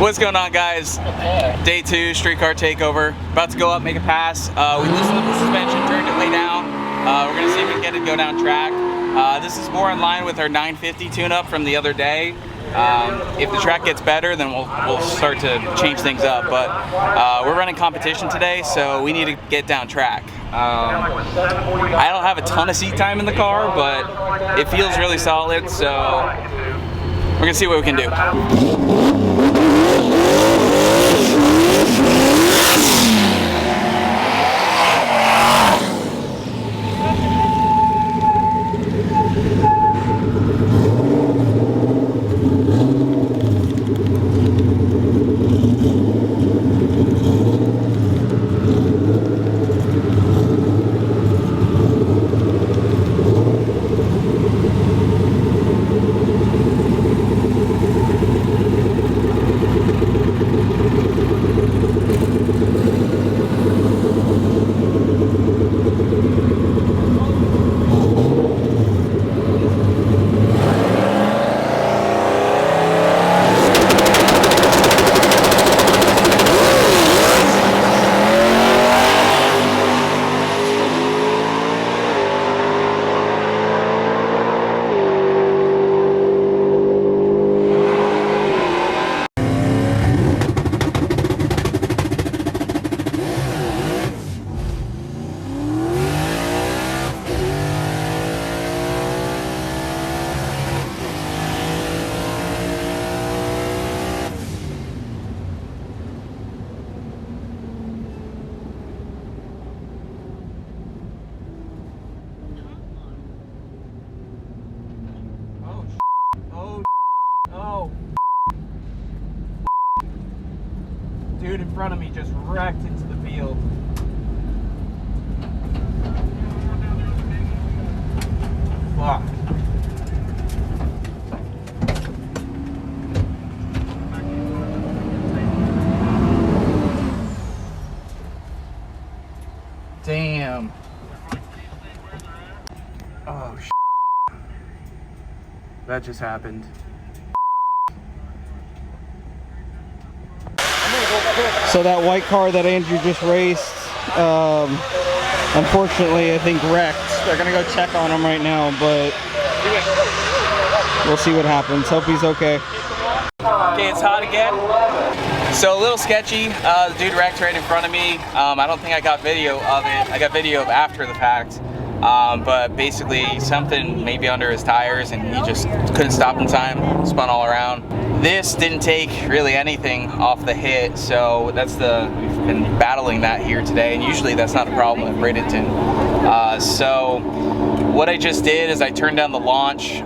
What's going on, guys? Day 2, street car takeover. About to go up, make a pass. We loosened up the suspension, turned it way down. We're gonna see if we can get it to go down track. This is more in line with our 950 tune-up from the other day. If the track gets better, then we'll start to change things up. But we're running competition today, so we need to get down track. I don't have a ton of seat time in the car, but it feels really solid, so we're gonna see what we can do. Dude in front of me just wrecked into the field. Fuck. Damn. Oh, that just happened. So that white car that Andrew just raced, unfortunately, I think wrecked. They're gonna go check on him right now, but we'll see what happens. Hope he's okay. Okay, it's hot again. So a little sketchy. The dude wrecked right in front of me. I don't think I got video of it. I got video of after the fact. But basically something maybe under his tires and he just couldn't stop in time, spun all around. This didn't take really anything off the hit, so we've been battling that here today, and usually that's not a problem at Bradenton. So what I just did is I turned down the launch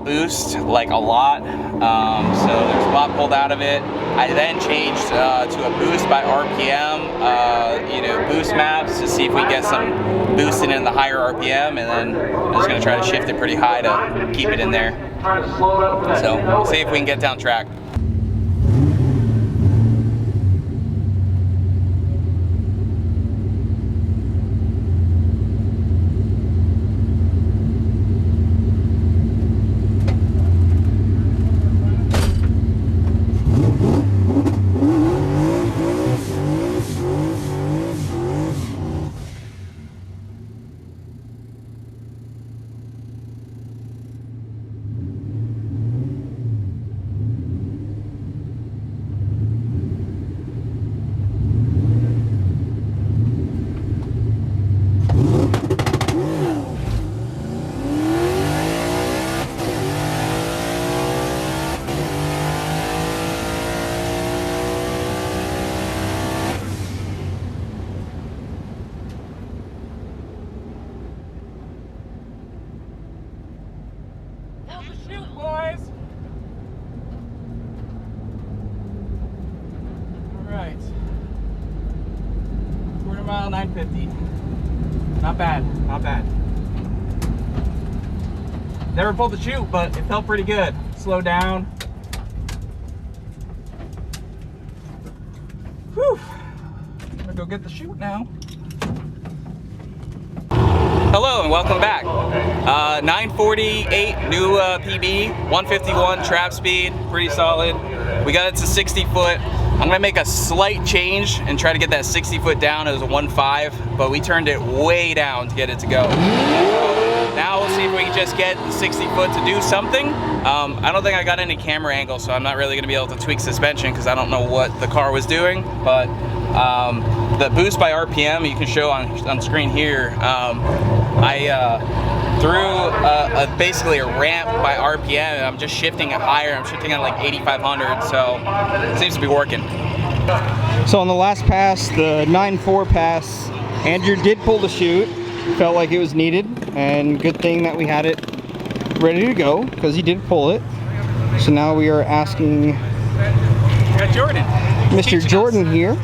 boost like a lot, so there's a lot pulled out of it. I then changed to a boost by RPM, boost maps to see if we get some boosting in the higher RPM, and then I'm just going to try to shift it pretty high to keep it in there. So we'll see if we can get down track. Shoot, boys! Alright. Quarter mile, 950. Not bad, not bad. Never pulled the chute, but it felt pretty good. Slow down. Whew. I'm gonna go get the chute now. Hello and welcome back. 948 new PB, 151 trap speed, pretty solid. We got it to 60 foot. I'm gonna make a slight change and try to get that 60 foot down. It was a 1.5, but we turned it way down to get it to go. Now we'll see if we can just get the 60 foot to do something. I don't think I got any camera angle, so I'm not really gonna be able to tweak suspension because I don't know what the car was doing, but the boost by RPM, you can show on screen here. I through basically a ramp by RPM, and I'm just shifting it higher. I'm shifting at like 8,500, so it seems to be working. So on the last pass, the 9.4 pass, Andrew did pull the chute. Felt like it was needed, and good thing that we had it ready to go because he did pull it. So now we are asking Jordan. Mr. Jordan here.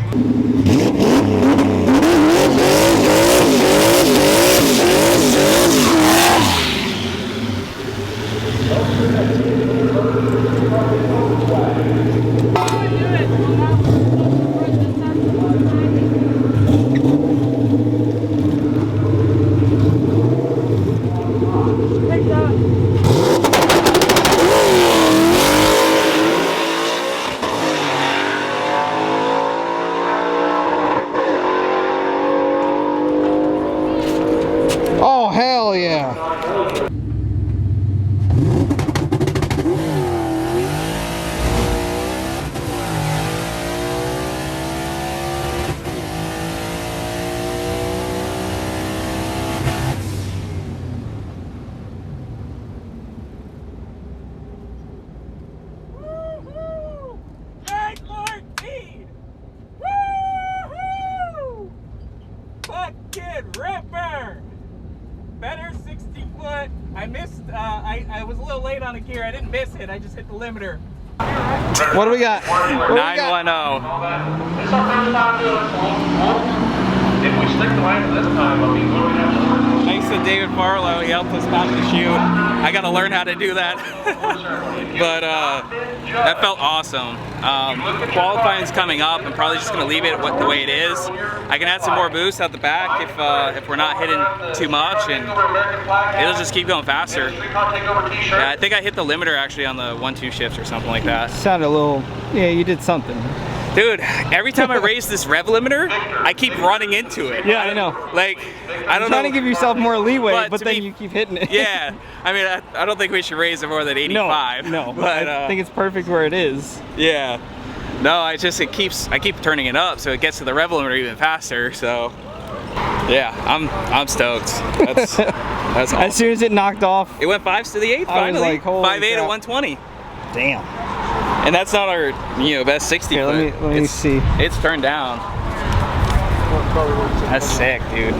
Oh, hell yeah. Fucking ripper! Better 60 foot. I missed, I was a little late on the gear. I didn't miss it, I just hit the limiter. What do we got? 910. If we stick the line this time, I mean, what do we have to learn? Thanks to David Farlow, he helped us mount the chute. I gotta learn how to do that. But that felt awesome. Qualifying's coming up. I'm probably just gonna leave it the way it is. I can add some more boost at the back if we're not hitting too much, and it'll just keep going faster. Yeah, I think I hit the limiter actually on the 1-2 shifts or something like that. Sounded a little, yeah, you did something. Dude, every time I raise this rev limiter, I keep running into it. Yeah, I know. Like, I don't know. Trying to give yourself more leeway, but then me, you keep hitting it. Yeah, I mean, I don't think we should raise it more than 85. No, but I think it's perfect where it is. Yeah. No, I keep turning it up, so it gets to the rev limiter even faster. So, yeah, I'm stoked. That's awesome. As soon as it knocked off, it went 5s to the 8th. Finally, like, 5.8 at 120. Damn. And that's not our, best 60 Here, foot. let me see. It's turned down. That's sick, dude.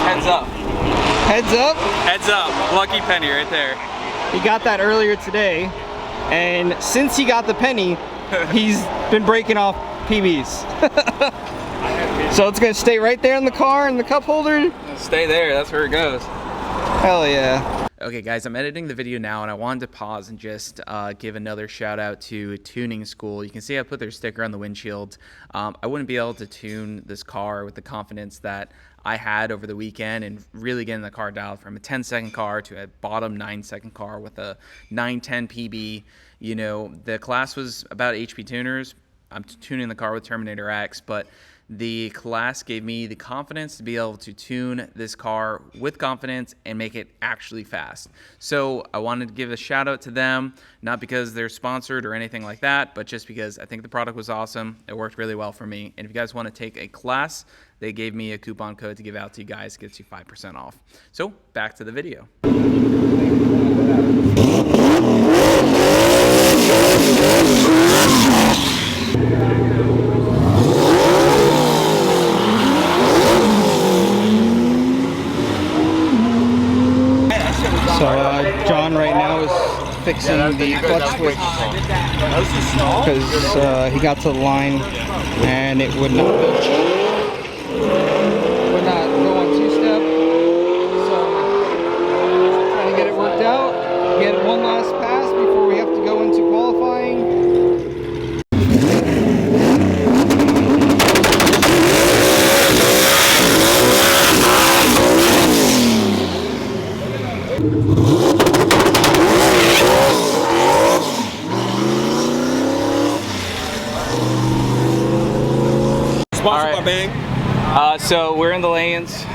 Heads up. Heads up. Heads up. Lucky penny right there. He got that earlier today, and since he got the penny, he's been breaking off PBs. So it's gonna stay right there in the car in the cup holder. Stay there. That's where it goes. Hell yeah. Okay guys, I'm editing the video now and I wanted to pause and just give another shout out to Tuning School. You can see I put their sticker on the windshield. I wouldn't be able to tune this car with the confidence that I had over the weekend and really getting the car dialed from a 10-second car to a bottom 9-second car with a 910 PB. The class was about HP tuners. I'm tuning the car with Terminator X, but the class gave me the confidence to be able to tune this car with confidence and make it actually fast. So I wanted to give a shout out to them, not because they're sponsored or anything like that, but just because I think the product was awesome. It worked really well for me. And if you guys want to take a class, they gave me a coupon code to give out to you guys. It gets you 5% off. So back to the video. So John right now is fixing the clutch switch because he got to the line and it would not go on two-step. So trying to get it worked out, get one last pass before we have to go into qualifying. Sponsored by Bang. So we're in the lanes,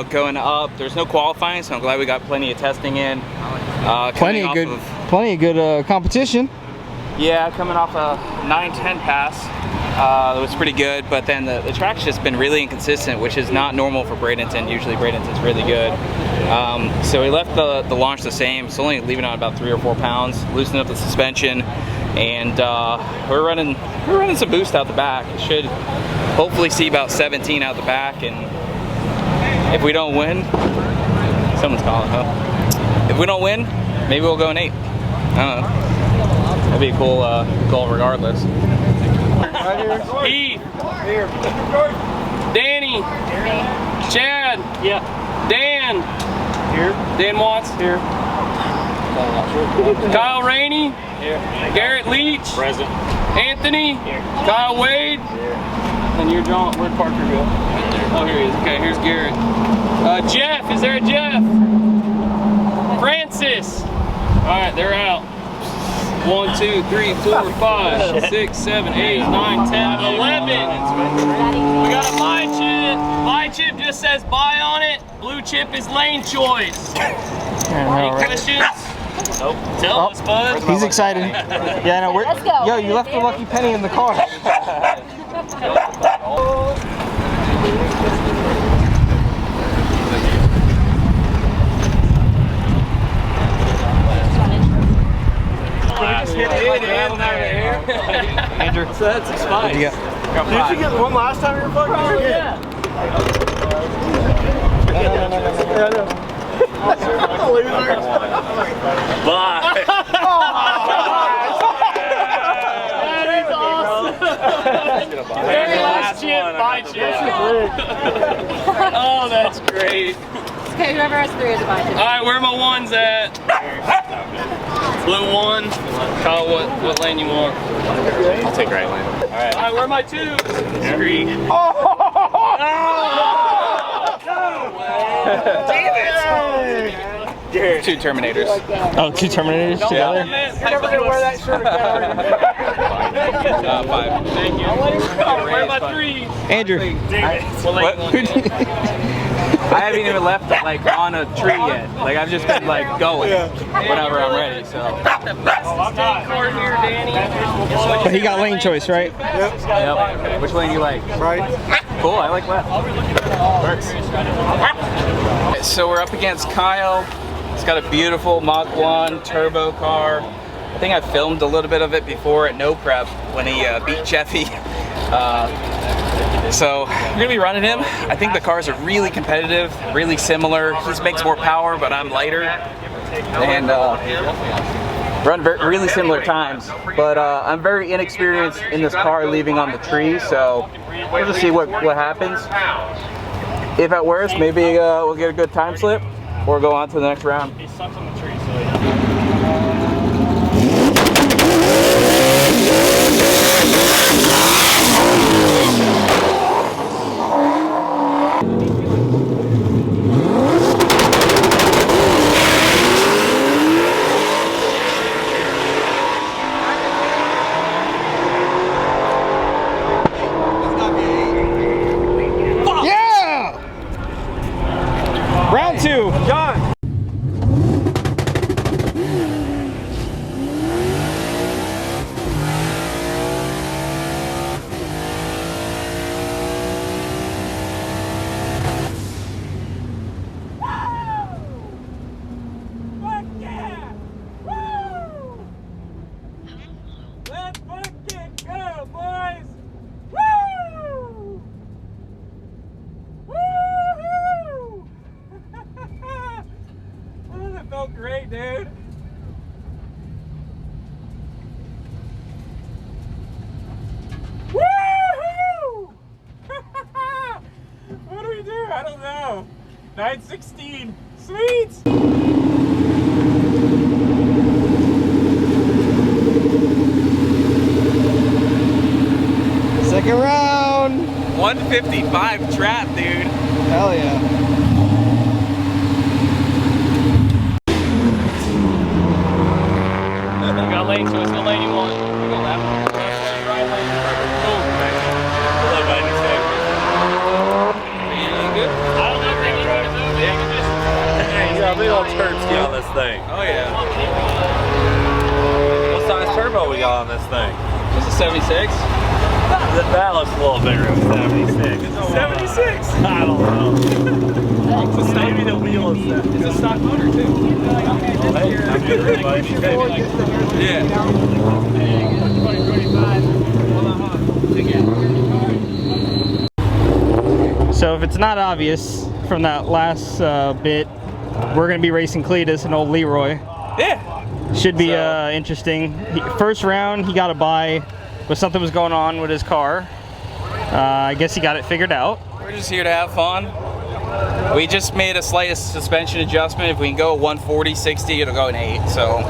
going up. There's no qualifying, so I'm glad we got plenty of testing in. Plenty of good competition. Yeah, coming off a 9-10 pass. It was pretty good, but then the track's just been really inconsistent, which is not normal for Bradenton. Usually Bradenton's really good. So we left the launch the same. It's only leaving on about 3 or 4 pounds, loosened up the suspension, and we're running some boost out the back. It should hopefully see about 17 out the back, and if we don't win, someone's calling, huh? If we don't win, maybe we'll go an 8. I don't know. That'd be a cool goal regardless. Heath. Here. Danny. Chad. Yeah. Dan. Here. Dan Watts. Here. Kyle Rainey. Here. Garrett Leach. Present. Anthony. Here. Kyle Wade. Here. And you're John. Where'd Parker go? Oh, here he is. Okay, here's Garrett. Jeff. Is there a Jeff? Francis. All right, they're out. 1, 2, 3, 4, 5, 6, 7, 8, 9, 10, 11. We got a buy chip. Buy chip just says buy on it. Blue chip is lane choice. Any questions? Nope. Tell us, bud. He's excited. Yeah, no, let's go. Yo, you left the lucky penny in the car. Andrew. So that's a spice. Did you get one last time you were fucking? Oh, yeah. Bye. That is awesome. Very last chip, bye chip. Oh, that's great. Okay, whoever has 3 is a buy chip. All right, where are my ones at? Blue 1. Kyle, what lane you want? I'll take right lane. All right, where are my 2s? 3. Damn it! 2 Terminators. Oh, 2 Terminators together? You're never going to wear that shirt again. 5. Thank you. Where are my 3s? Andrew. I haven't even left like on a tree yet. Like I've just been like going whenever I'm ready. So. Car here, Danny. But he got lane choice, right? Yep. Which lane do you like? Right. Cool. I like left. Works. So we're up against Kyle. He's got a beautiful Mach 1 turbo car. I think I filmed a little bit of it before at No Prep when he beat Jeffy. So we're gonna be running him. I think the cars are really competitive, really similar. He makes more power, but I'm lighter, and run really similar times. But I'm very inexperienced in this car leaving on the tree, so we'll just see what happens. If at worst, maybe we'll get a good time slip, or go on to the next round. He sucks on the tree, so Round 2. John. great, dude. Woohoo! What do we do? I don't know. 916. Sweet! Second round. 155 trap, dude. Hell yeah. You got lane choice. What lane you want? You go left, right lane. Cool. Hello, buddy. 76? That looks a little bigger than 76. 76? I don't know. Maybe the wheel is that. It's a stock motor too. Hey, I mean, everybody should take it. Yeah. So if it's not obvious from that last bit, we're gonna be racing Cleetus and old Leroy. Yeah. Should be interesting. First round, he got a bye, but something was going on with his car. I guess he got it figured out. We're just here to have fun. We just made a slight suspension adjustment. If we can go 140, 60, it'll go an 8. So.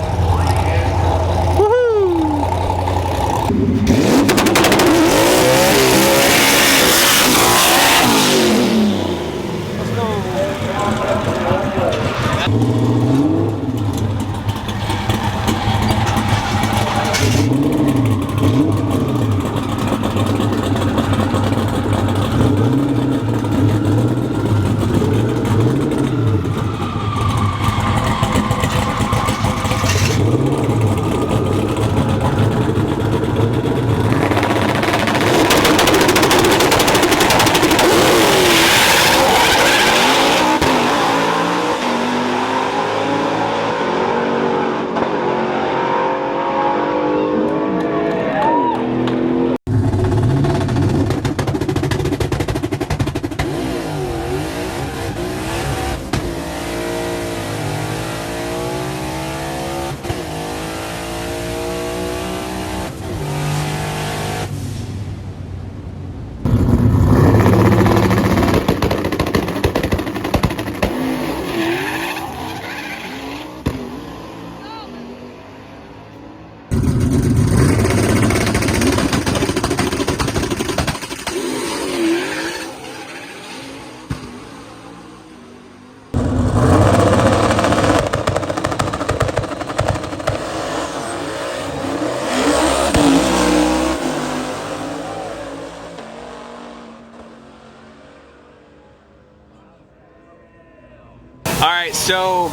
Alright, so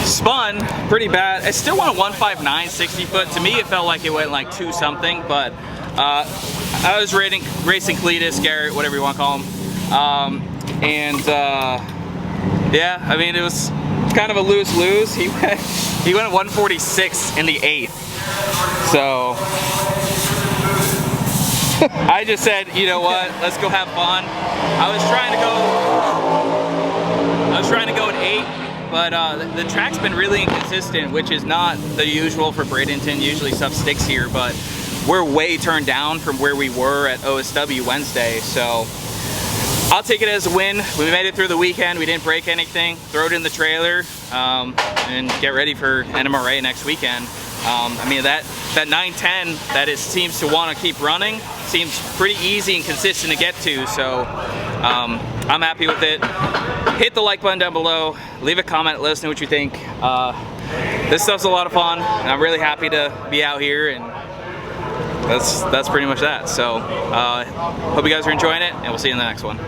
spun pretty bad. I still went a 159 60 foot. To me it felt like it went like 2 something, but I was racing Cleetus, Garrett, whatever you want to call him. Yeah, I mean it was kind of a lose-lose. He went at 146 in the 8th. So I just said, you know what, let's go have fun. I was trying to go at 8, but the track's been really inconsistent, which is not the usual for Bradenton. Usually stuff sticks here, but we're way turned down from where we were at OSW Wednesday, so I'll take it as a win. We made it through the weekend. We didn't break anything. Throw it in the trailer and get ready for NMRA next weekend. I mean, that 910 that it seems to want to keep running seems pretty easy and consistent to get to, so I'm happy with it. Hit the like button down below, leave a comment, let us know what you think. This stuff's a lot of fun, and I'm really happy to be out here, and that's pretty much that. So hope you guys are enjoying it, and we'll see you in the next one.